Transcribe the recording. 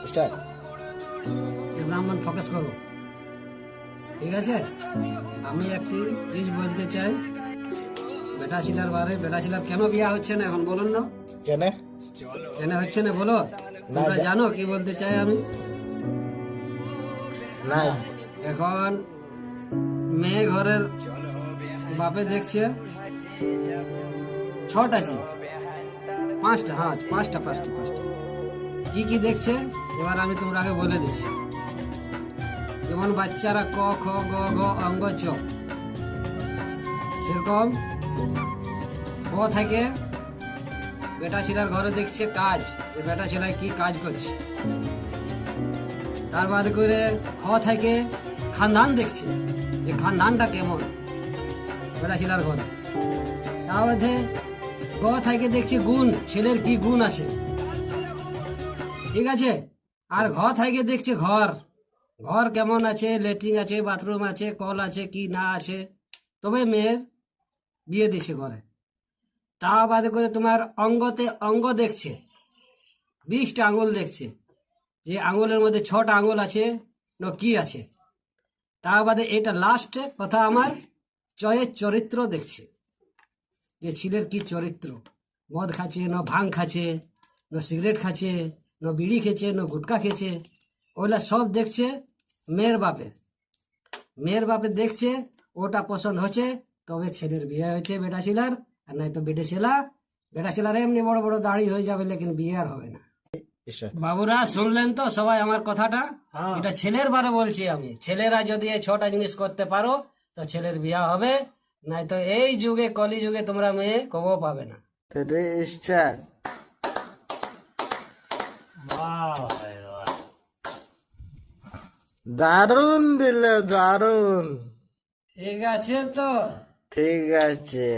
Start. ব্রাহ্মণ focus করো, ঠিক আছে? আমি একটি জিনিস বলতে চাই বেটাশিলার বারে। বেটাশিলার কেন বিয়া হচ্ছে না এখন বলুন না? কেন? কেন হচ্ছে না বলো? তোমরা জানো কি বলতে চাই আমি? না। এখন মেয়ে ঘরের বাপে দেখছে ছটা চিজ, পাঁচটা, হ্যাঁ পাঁচটা পাঁচটা পাঁচটা। কি কি দেখছে এবার আমি তোমরা আগে বলে দিচ্ছি। যেমন বাচ্চারা ক খ গ ঘ অঙ্গ চ, সেরকম ক থেকে বেটা ছেলের ঘরে দেখছে কাজ, বেটা ছেলে কি কাজ করছে। তার বাদ করে খ থেকে খানদান দেখছে, যে খানদানটা কেমন বেটা ছেলের ঘরে। তার মধ্যে গ থেকে দেখছে গুণ, ছেলের কি গুণ আছে, ঠিক আছে? আর ঘ থেকে দেখছে ঘর, ঘর কেমন আছে, ল্যাট্রিন আছে, বাথরুম আছে, কল আছে কি না আছে, তবে মেয়ের বিয়ে দিচ্ছে ঘরে। তা বাদে করে তোমার অঙ্গতে অঙ্গ দেখছে, 20টা আঙুল দেখছে, যে আঙুলের মধ্যে 6টা আঙুল আছে না কি আছে। তা বাদে এটা লাস্ট কথা আমার চয়ের চরিত্র দেখছে, যে ছেলের কি চরিত্র, মদ খাচ্ছে না ভাং খাচ্ছে না সিগারেট খাচ্ছে না বিড়ি খেছে না গুটকা খেছে, ওইগুলা সব দেখছে মেয়ের বাপে। মেয়ের বাপে দেখছে, ওটা পছন্দ হচ্ছে তবে ছেলের বিয়ে হয়েছে বেটা ছেলার, আর নাই তো বেটা ছেলার এমনি বড় বড় দাড়ি হয়ে যাবে, লেকিন বিয়ে আর হবে না। স্টার্ট। বাবুরা শুনলেন তো সবাই আমার কথাটা? এটা ছেলের বারে বলছি আমি। ছেলেরা যদি এই 6টা জিনিস করতে পারো তো ছেলের বিয়া হবে, নাই তো এই যুগে কলি যুগে তোমরা মেয়ে কবও পাবে না। স্টার্ট। দারুণ দিলে, দারুণ। ঠিক আছে তো? ঠিক আছে।